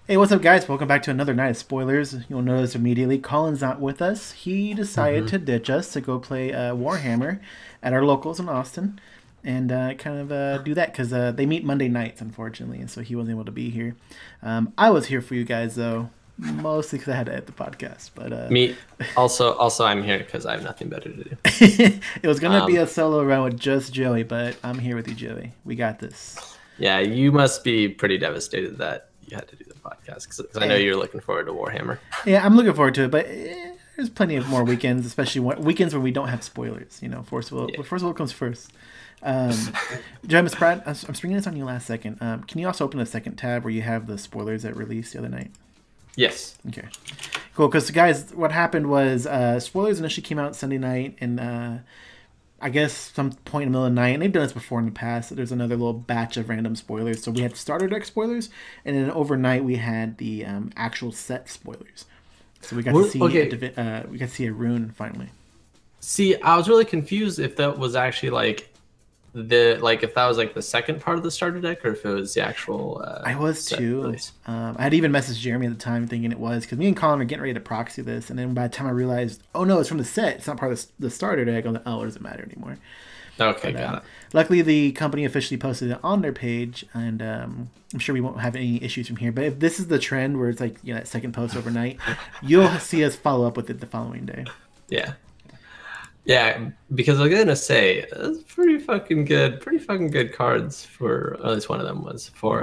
Hey, what's up, guys? Welcome back to another night of spoilers. You'll notice immediately Colin's not with us. He decided to ditch us to go play Warhammer at our locals in Austin and do that because they meet Monday nights, unfortunately, and so he wasn't able to be here. I was here for you guys, though, mostly because I had to edit the podcast. But Me, also, I'm here because I have nothing better to do. it was going to be a solo run with just Joey, but I'm here with you, Joey. We got this. Yeah, you must be pretty devastated that you had to do the podcast because I know you're looking forward to Warhammer. Yeah, I'm looking forward to it, but there's plenty of more weekends, especially weekends when we don't have spoilers. You know, Force Will comes first. Joey, Miss Brad, I'm springing this on you last second. Can you also open a second tab where you have the spoilers that released the other night? Yes. Okay. Cool, because guys, what happened was spoilers initially came out Sunday night, and I guess some point in the middle of the night, and they've done this before in the past, so there's another little batch of random spoilers. So we had starter deck spoilers, and then overnight we had the actual set spoilers. So we got to see we got to see a Rune finally. See, I was really confused if that was actually if that was like the second part of the starter deck or if it was the actual I was too. I had even messaged Jeremy at the time thinking it was because me and Colin were getting ready to proxy this, and then by the time I realized, oh no, it's from the set, it's not part of the starter deck, I was like, oh, it doesn't matter anymore. Okay, got it. Luckily the company officially posted it on their page, and I'm sure we won't have any issues from here, but if this is the trend where it's like, you know, that second post overnight, you'll see us follow up with it the following day. Yeah, because I was gonna say it's pretty fucking good cards for at least one of them was for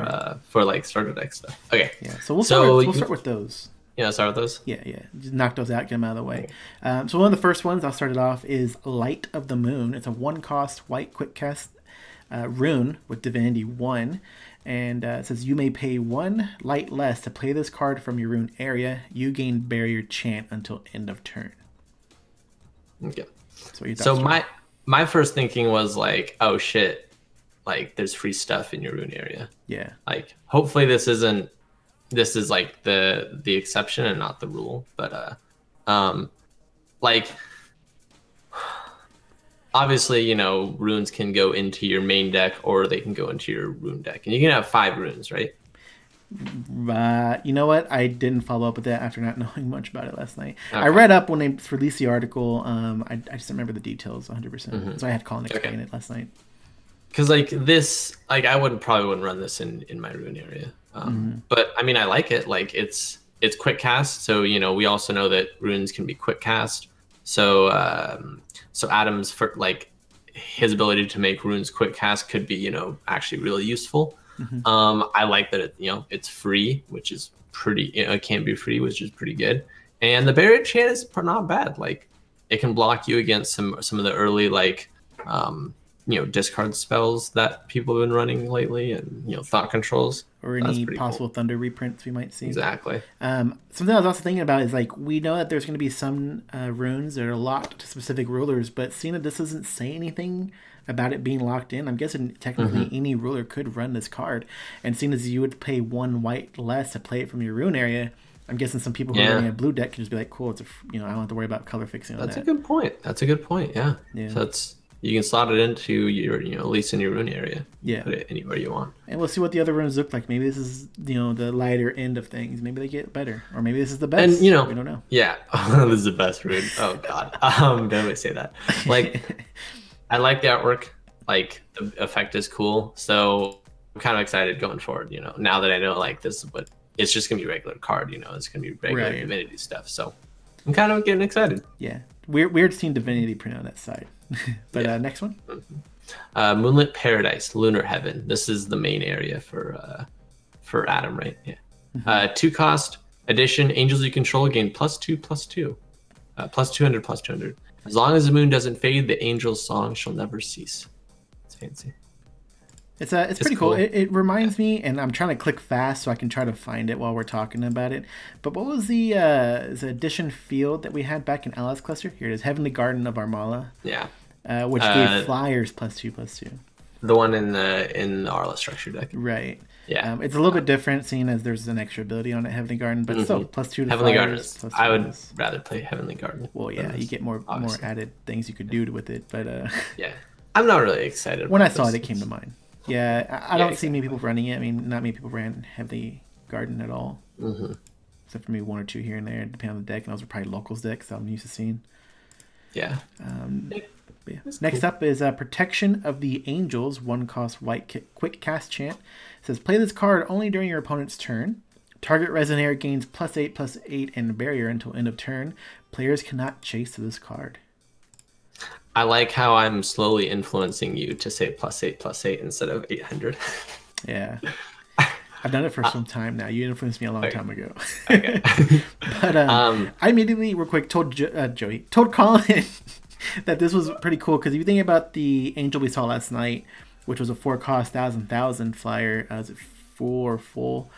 like starter deck stuff. Okay. Yeah, so we'll start with those. Yeah, start with those. Yeah. Just knock those out, get them out of the way. So one of the first ones I'll start it off is Light of the Moon. It's a 1-cost white quick cast rune with Divinity 1. And it says you may pay 1 light less to play this card from your rune area. You gain barrier chant until end of turn. Okay. So my first thinking was like, oh shit, like there's free stuff in your rune area. Yeah. Like hopefully this is like the exception and not the rule. But like obviously, you know, runes can go into your main deck or they can go into your rune deck. And you can have 5 runes, right? You know what? I didn't follow up with that after not knowing much about it last night. Okay. I read up when they released the article. I just don't remember the details 100%. So I had Colin explain it last night. Because like this, like I probably wouldn't run this in my rune area. But I mean, I like it. Like it's quick cast. So, you know, we also know that runes can be quick cast. So so Adam's for like his ability to make runes quick cast could be, you know, actually really useful. I like that it's free, which is pretty. You know, it can be free, which is pretty good. And the barrier chant is not bad. Like it can block you against some of the early discard spells that people have been running lately, and thought controls or any possible thunder reprints we might see. Exactly. Something I was also thinking about is like we know that there's going to be some runes that are locked to specific rulers, but seeing that this doesn't say anything about it being locked in, I'm guessing technically any ruler could run this card. And seeing as you would pay 1 white less to play it from your rune area, I'm guessing some people who are running a blue deck can just be like, cool, it's I don't have to worry about color fixing on that. That's a good point. Yeah. So you can slot it into your, at least in your rune area. Yeah. Put it anywhere you want. And we'll see what the other runes look like. Maybe this is, the lighter end of things. Maybe they get better. Or maybe this is the best. And, we don't know. Yeah. This is the best rune. Oh, God. Don't really say that. Like, I like the artwork. Like, the effect is cool. So I'm kind of excited going forward, now that I know, like, this is what, it's just going to be regular card, it's going to be regular Divinity stuff. So I'm kind of getting excited. Yeah. Weird seeing Divinity print on that side. But next one. Moonlit Paradise, Lunar Heaven. This is the main area for Adam, right? Yeah. 2-cost addition. Angels you control gain +2/+2. +200/+200. As long as the moon doesn't fade, the angel's song shall never cease. It's fancy. It's pretty cool. It reminds me, and I'm trying to click fast so I can try to find it while we're talking about it. But what was the addition field that we had back in Alice Cluster? Here it is, Heavenly Garden of Armala. Yeah. Which gave flyers +2/+2. The one in the Arla structure deck. Right. Yeah. It's a little bit different, seeing as there's an extra ability on it, Heavenly Garden, but still +2 to Heavenly flyers. Garden. I would rather play Heavenly Garden. Well, yeah, you get more added things you could do with it, but yeah, I'm not really excited. When I saw it, it came to mind. Yeah, I don't see many people running it. I mean, not many people ran Heavenly Garden at all. Mm-hmm. Except for maybe one or two here and there, depending on the deck. And those are probably locals decks that I'm used to seeing. Yeah. Yeah. Next up is Protection of the Angels, 1-cost white quick cast chant. It says, play this card only during your opponent's turn. Target Resonator gains +8/+8 and barrier until end of turn. Players cannot chase to this card. I like how I'm slowly influencing you to say +8/+8 instead of 800. Yeah. I've done it for some time now. You influenced me a long time ago. Okay. But I immediately, real quick, told Colin that this was pretty cool, because if you think about the angel we saw last night, which was a 4-cost 1,000 flyer, is it 4 full?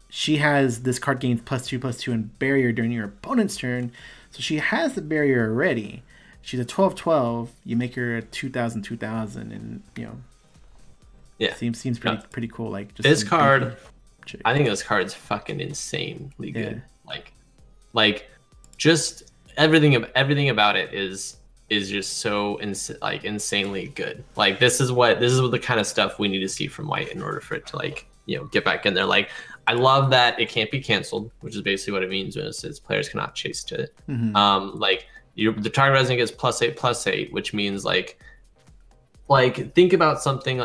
She has this card gains +2/+2 and barrier during your opponent's turn, so she has the barrier already. She's a 12/12. You make her a 2,000, and yeah, seems pretty cool. Like, just this card, I think this card's fucking insanely good. Like just everything about it is just so insanely good. Like, this is what the kind of stuff we need to see from white in order for it to get back in there. Like, I love that it can't be canceled, which is basically what it means when it says players cannot chase to it. Mm-hmm. The target resident gets +8/+8, which means like think about something.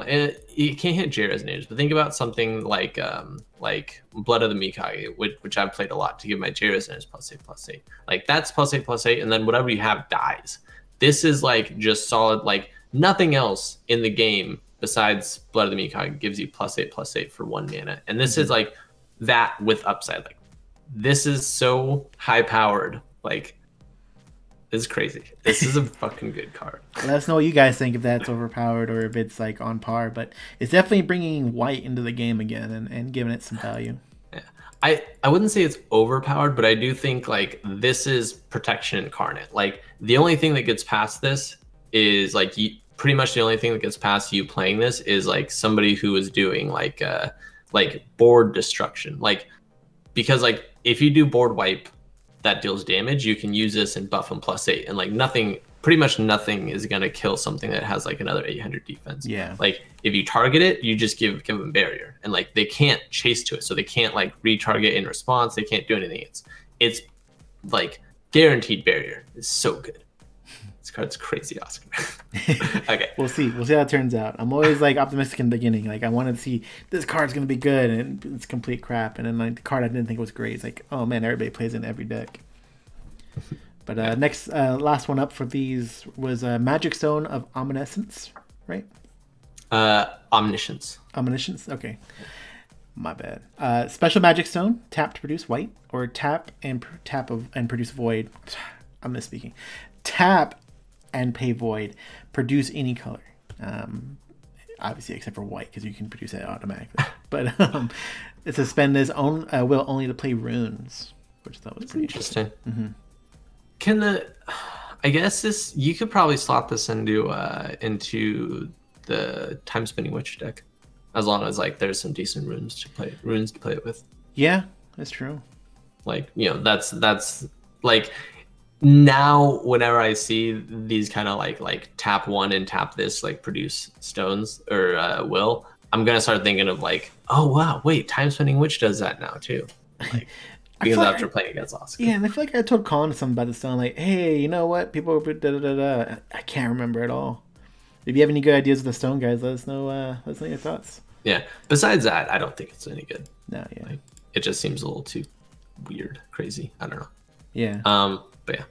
You can't hit J resonators, but think about something like Blood of the Mikage, which I've played a lot to give my J resonators +8/+8. Like, that's +8/+8, and then whatever you have dies. This is like just solid. Like, nothing else in the game besides Blood of the Mikage gives you +8/+8 for 1 mana, and this is like that with upside. Like, this is so high powered. Like, this is crazy. This is a fucking good card. Let us know what you guys think, if that's overpowered or if it's like on par. But it's definitely bringing white into the game again and giving it some value. Yeah. I wouldn't say it's overpowered, but I do think like this is protection incarnate. Like, the only thing that gets past this is pretty much the only thing that gets past you playing this is like somebody who is doing like board destruction. Like, because like if you do board wipe that deals damage, you can use this and buff them +8, and like pretty much nothing is gonna kill something that has like another 800 defense. Yeah. Like, if you target it, you just give them barrier, and like they can't chase to it, so they can't like retarget in response. They can't do anything. It's like guaranteed barrier. It's so good. This card's crazy awesome. Okay. We'll see how it turns out. I'm always like optimistic in the beginning. Like, I wanted to see this card's gonna be good, and it's complete crap. And then like the card I didn't think was great. It's like, oh man, everybody plays it in every deck. But next, last one up for these was Magic Stone of Almond Essence, right? Omniscience. Omniscience. Okay. My bad. Special Magic Stone, tap to produce white, or tap and produce void. I'm misspeaking. Tap and pay void, produce any color, obviously except for white, because you can produce it automatically. But it says spend this will only to play runes, which I thought was pretty interesting. Mm-hmm. I guess this, you could probably slot this into the time spinning witch deck, as long as like there's some decent runes to play it with. Yeah, that's true. Like, that's like, now whenever I see these kind of like tap one and tap this, like produce stones or I'm gonna start thinking of like, oh wow, wait, time spinning witch does that now too. Like, because after playing against Oscar. Yeah, and I feel like I told Colin something about the stone, like, hey, you know what, people were I can't remember at all. If you have any good ideas with the stone, guys, let us know your thoughts. Yeah. Besides that, I don't think it's any good. No, yeah. Like, it just seems a little too weird, crazy. I don't know. Yeah. But yeah.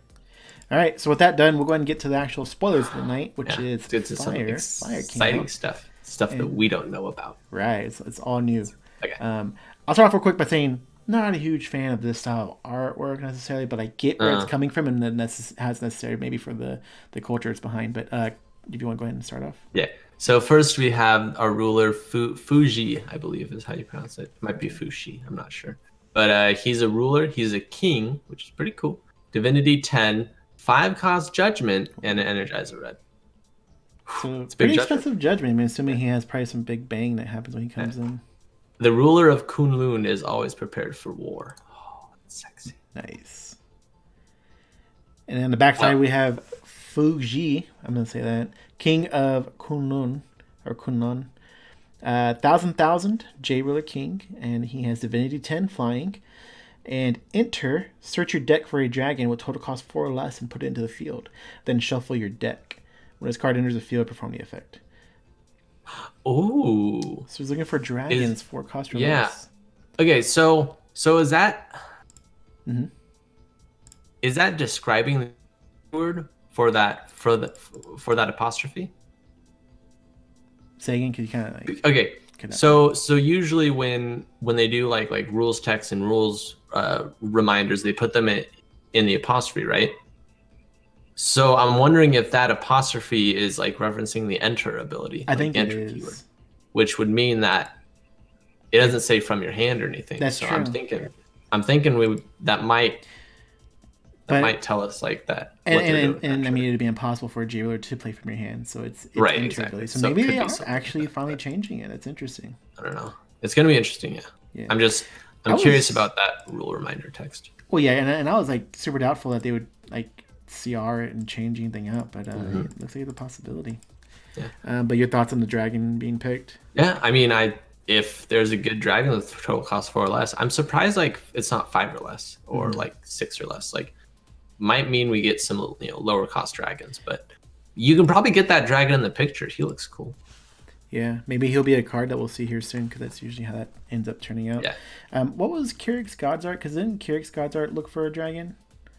All right, so with that done, we'll go ahead and get to the actual spoilers of the night, which is Fire. Exciting stuff that we don't know about. Right, it's all new. Okay. I'll start off real quick by saying, not a huge fan of this style of artwork necessarily, but I get where it's coming from, and then has necessary maybe for the culture it's behind. But if you want to go ahead and start off. Yeah. So first we have our ruler Fuji, I believe is how you pronounce it. It might be Fushi, I'm not sure. But he's a ruler. He's a king, which is pretty cool. Divinity 10, 5-cost judgment, and an Energizer red. So it's pretty expensive judgment. I mean, assuming he has probably some big bang that happens when he comes in. The ruler of Kunlun is always prepared for war. Oh, that's sexy. Nice. And on the backside, we have Fuji. I'm going to say that. King of Kunlun, or Kunlun. 1,000,000 J Ruler King, and he has Divinity 10 flying. And enter, search your deck for a dragon with total cost 4 or less and put it into the field. Then shuffle your deck. When this card enters the field, perform the effect. Ooh. So he's looking for dragons, 4 cost or less. Okay, so is that is that describing the word for that apostrophe? Say again, because you kind of like. Okay. So usually when they do like rules text and rules reminders, they put them in the apostrophe, right? So I'm wondering if that apostrophe is like referencing the enter ability. I think enter it is. keyword, which would mean that it doesn't say from your hand or anything. That's true. I'm thinking that might tell us like that. And I mean, it'd be impossible for a J-Ruler to play from your hand, so it's right, enter exactly. ability. So maybe they are actually finally changing it. That's interesting. I don't know. It's gonna be interesting, yeah. I'm curious about that rule reminder text. Well, yeah, and I was like super doubtful that they would like CR it and change anything up, but it looks like it's a possibility. Yeah. But your thoughts on the dragon being picked? Yeah, I mean, if there's a good dragon with total cost 4 or less, I'm surprised like it's not 5 or less or like 6 or less. Like, might mean we get some lower cost dragons, but you can probably get that dragon in the picture. He looks cool. Yeah, maybe he'll be a card that we'll see here soon, because that's usually how that ends up turning out. Yeah. What was Kyric's God's Art? Because didn't Kyric's God's Art look for a dragon?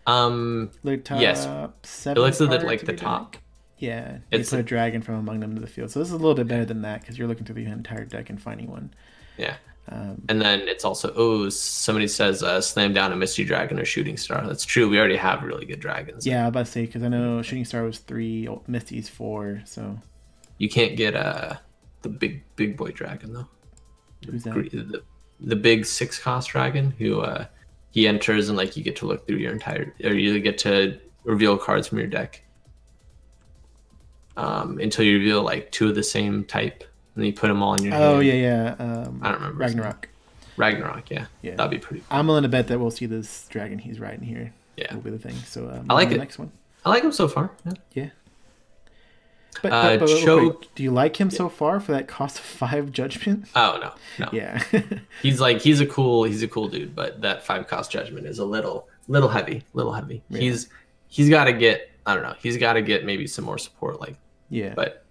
Yes. 7 it looks like the top. Deck? Yeah, you put a dragon from among them to the field. So this is a little bit better than that, because you're looking through the entire deck and finding one. Yeah. And then it's also, somebody says slam down a Misty Dragon or Shooting Star. That's true. We already have really good dragons. Yeah, I was about to say, because I know Shooting Star was 3, Misty's 4, so. You can't get the big boy dragon, though. Who's that? The big 6 cost dragon who he enters and like you get to look through your or you get to reveal cards from your deck until you reveal like 2 of the same type. And then you put them all in your hand. Oh, yeah. I don't remember. Ragnarok, yeah. That'd be pretty cool. I'm willing to bet that we'll see this dragon he's riding here. Yeah. Will be the thing. So I like it. Next one. I like him so far. Yeah. But quick, do you like him so far for that cost of 5 judgment? Oh, no. Yeah. he's a cool dude, but that 5 cost judgment is a little heavy. Yeah. He's got to get, I don't know. He's got to get maybe some more support, like. Yeah. But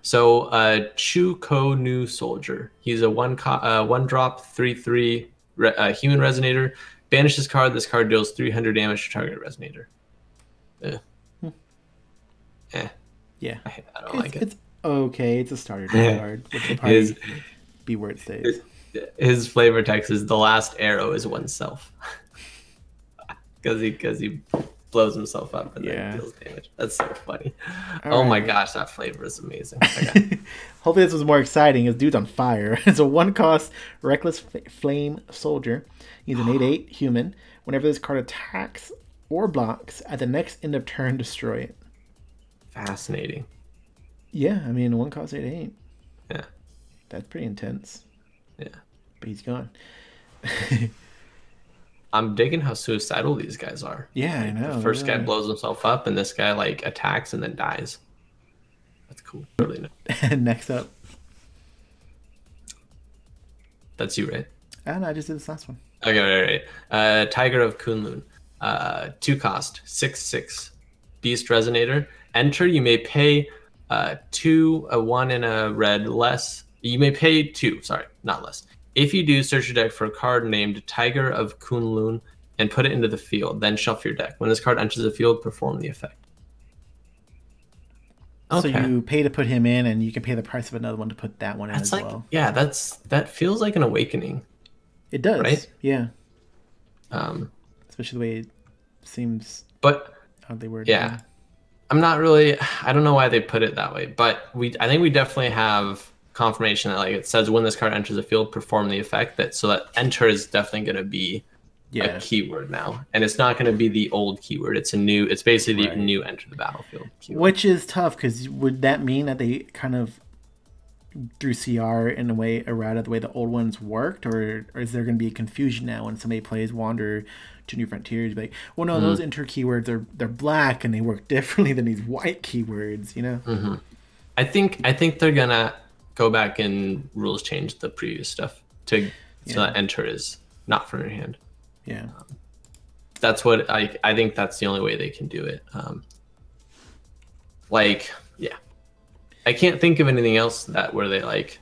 so Chu Ko Nu Soldier. He's a 1 drop 3/3 human resonator. Banish this card. This card deals 300 damage to target resonator. Yeah. I don't like it. It's okay. It's a starter card, which will probably be where it stays. His flavor text is the last arrow is oneself. Because he blows himself up and then deals damage. That's so funny. Oh my gosh, that flavor is amazing. Okay. Hopefully this was more exciting. His dude's on fire. It's a 1 cost Reckless Flame Soldier. He's an 8/8 human. Whenever this card attacks or blocks, at the next end of turn, destroy it. Fascinating. Yeah, I mean, 1 cost 8/8. Yeah. That's pretty intense. Yeah. But he's gone. I'm digging how suicidal these guys are. Yeah, I know. The first guy blows himself up, and this guy like attacks and then dies. That's cool. Really nice. Next up. That's you, right? No, I just did this last one. Okay, right. Tiger of Kunlun. 2 cost, 6/6. Beast Resonator. Enter, you may pay 2, a 1, and a red less. You may pay 2, sorry, not less. If you do, search your deck for a card named Tiger of Kunlun and put it into the field. Then shuffle your deck. When this card enters the field, perform the effect. Okay. So you pay to put him in, and you can pay the price of another one to put that one in as well. Yeah, that feels like an awakening. It does, right? Yeah. Especially the way it seems. But how they were. Yeah, I'm not really. I don't know why they put it that way, but I think we definitely have confirmation that like it says when this card enters the field, perform the effect. So that enter is definitely going to be a keyword now, and it's not going to be the old keyword. It's basically the new enter the battlefield keyword. Which is tough, because would that mean that they kind of threw CR in a way errata the way the old ones worked, or is there going to be a confusion now when somebody plays Wander to New Frontiers? Like, well, no, those enter keywords they're black and they work differently than these white keywords, you know? Mm-hmm. I think they're gonna go back and rules change the previous stuff so that enter is not from your hand. Yeah. That's what I think that's the only way they can do it. Yeah, I can't think of anything else where they like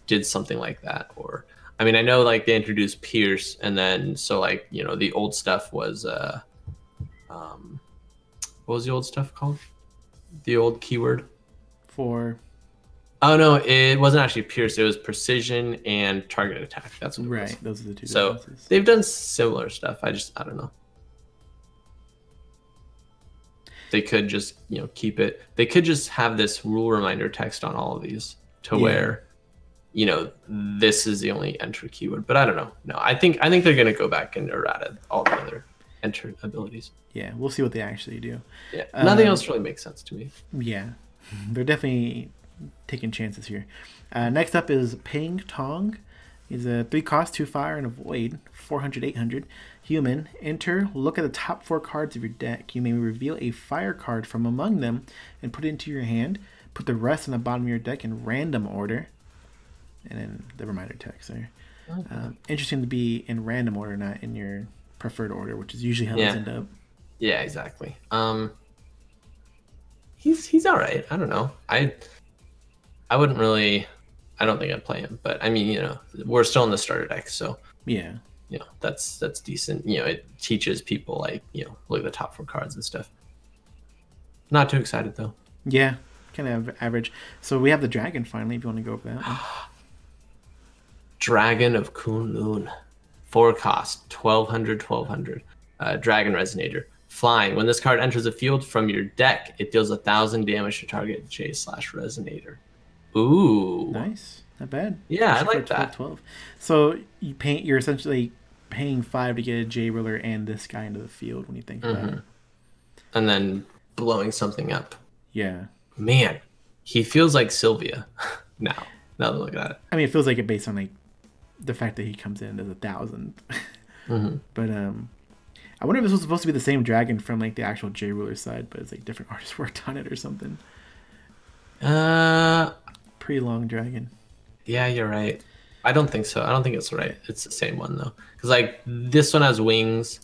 did something like that. Or I mean, I know like they introduced Pierce, and then so like the old stuff was what was the old stuff called? The old keyword For. Oh no, it wasn't actually Pierce. It was precision and target attack. That's what it was. Those are the two. So differences. they've done similar stuff. I don't know. They could just keep it. They could just have this rule reminder text on all of these to where this is the only enter keyword. But I don't know. No, I think they're gonna go back and errata all the other enter abilities. Yeah, we'll see what they actually do. Yeah, nothing else really makes sense to me. Yeah, they're definitely taking chances here. Next up is Ping Tong. He's a 3-cost, 2 fire, and a void. 400, 800. Human. Enter. Look at the top 4 cards of your deck. You may reveal a fire card from among them and put it into your hand. Put the rest on the bottom of your deck in random order. And then the reminder text there. Okay. Interesting to be in random order, not in your preferred order, which is usually how those end up. Yeah, exactly. He's all right. I don't know. I wouldn't really. I don't think I'd play him, but I mean, we're still in the starter deck, so yeah, that's decent. It teaches people like look at the top 4 cards and stuff. Not too excited though. Yeah, kind of average. So we have the dragon finally. If you want to go over that one. Dragon of Kunlun, 4-cost, 1200. Dragon Resonator. Flying. When this card enters the field from your deck, it deals 1,000 damage to target J/Resonator. Ooh. Nice. Not bad. Yeah, I like that. 12. So you're essentially paying 5 to get a J Ruler and this guy into the field when you think about it. And then blowing something up. Yeah. Man, he feels like Sylvia now that I look at it. I mean, it feels like it based on like the fact that he comes in as 1,000. But I wonder if this was supposed to be the same dragon from like the actual J Ruler side, but it's like different artists worked on it or something. Pretty long dragon. Yeah, you're right. I don't think so. I don't think it's right. It's the same one though, because like this one has wings,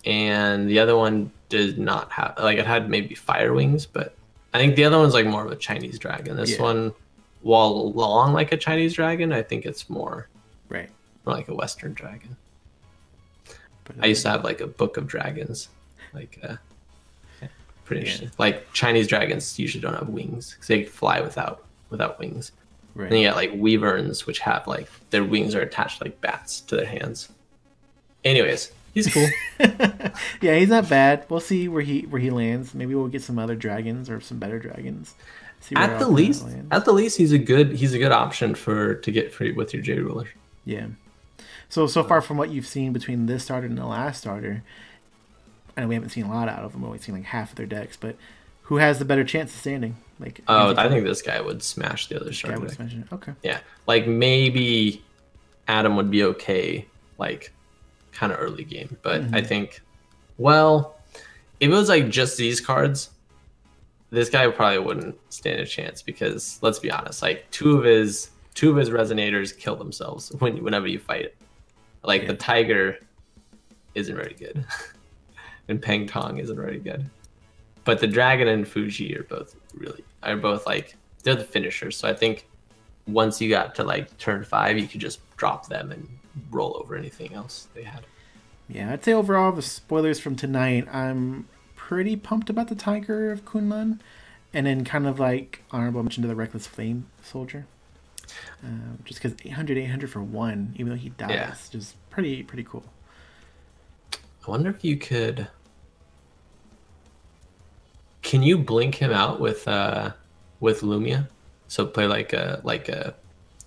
and the other one did not have. Like it had maybe fire wings, but I think the other one's like more of a Chinese dragon. This one, while long like a Chinese dragon, I think it's more like a Western dragon. But, I used to have like a book of dragons, like pretty interesting. Like Chinese dragons usually don't have wings because they fly without wings. Right. And you got like wyverns, which have like their wings are attached like bats to their hands. Anyways, he's cool. Yeah, he's not bad. We'll see where he lands. Maybe we'll get some other dragons or some better dragons. See at the least, he's a good option to get free with your J Ruler. Yeah. So far from what you've seen between this starter and the last starter, I know we haven't seen a lot out of them. We've only seen like half of their decks, but who has the better chance of standing? Like, I think this guy would smash the other starter deck. Okay. Yeah, like maybe Adam would be okay, like kind of early game, but I think, well, if it was like just these cards, this guy probably wouldn't stand a chance because let's be honest, like two of his resonators kill themselves whenever you fight it. Like the tiger isn't very good, and Peng Tong isn't very good. But the dragon and Fuji are both like they're the finishers. So I think once you got to like turn 5, you could just drop them and roll over anything else they had. Yeah, I'd say overall the spoilers from tonight, I'm pretty pumped about the Tiger of Kunlun, and then kind of like honorable mention to the Reckless Flame Soldier. Just because 800 for 1, even though he dies, just pretty cool. I wonder if you could. Can you blink him out with Lumia? So play like a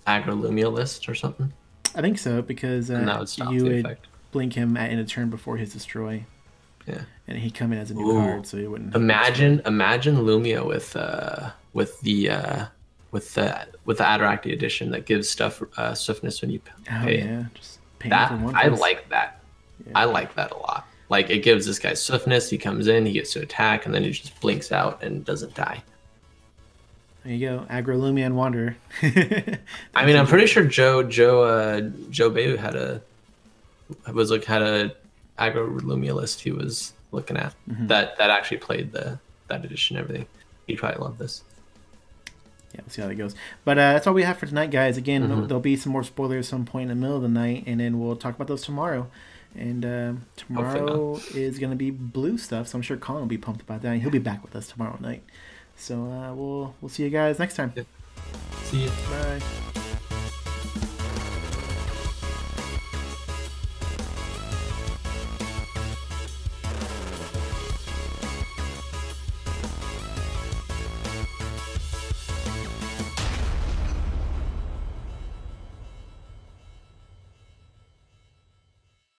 aggro Lumia list or something. I think so because and that would stop you the would effect. Blink him in a turn before his destroy. Yeah, and he'd come in as a new card, so he wouldn't. Imagine Lumia with the Adiracti edition that gives stuff swiftness when you pay. Oh yeah, just pay that. For one I like that. Yeah. I like that a lot. Like it gives this guy swiftness. He comes in, he gets to attack, and then he just blinks out and doesn't die. There you go, Agrolumia and Wanderer. I mean, I'm pretty sure Joe Bayu had a Agrolumia list he was looking at that actually played that edition and everything. He'd probably love this. Yeah, we'll see how that goes. But that's all we have for tonight, guys. Again, there'll be some more spoilers some point in the middle of the night, and then we'll talk about those tomorrow. And tomorrow is going to be blue stuff, so I'm sure Colin will be pumped about that. He'll be back with us tomorrow night. So we'll see you guys next time. Yeah. See you. Bye.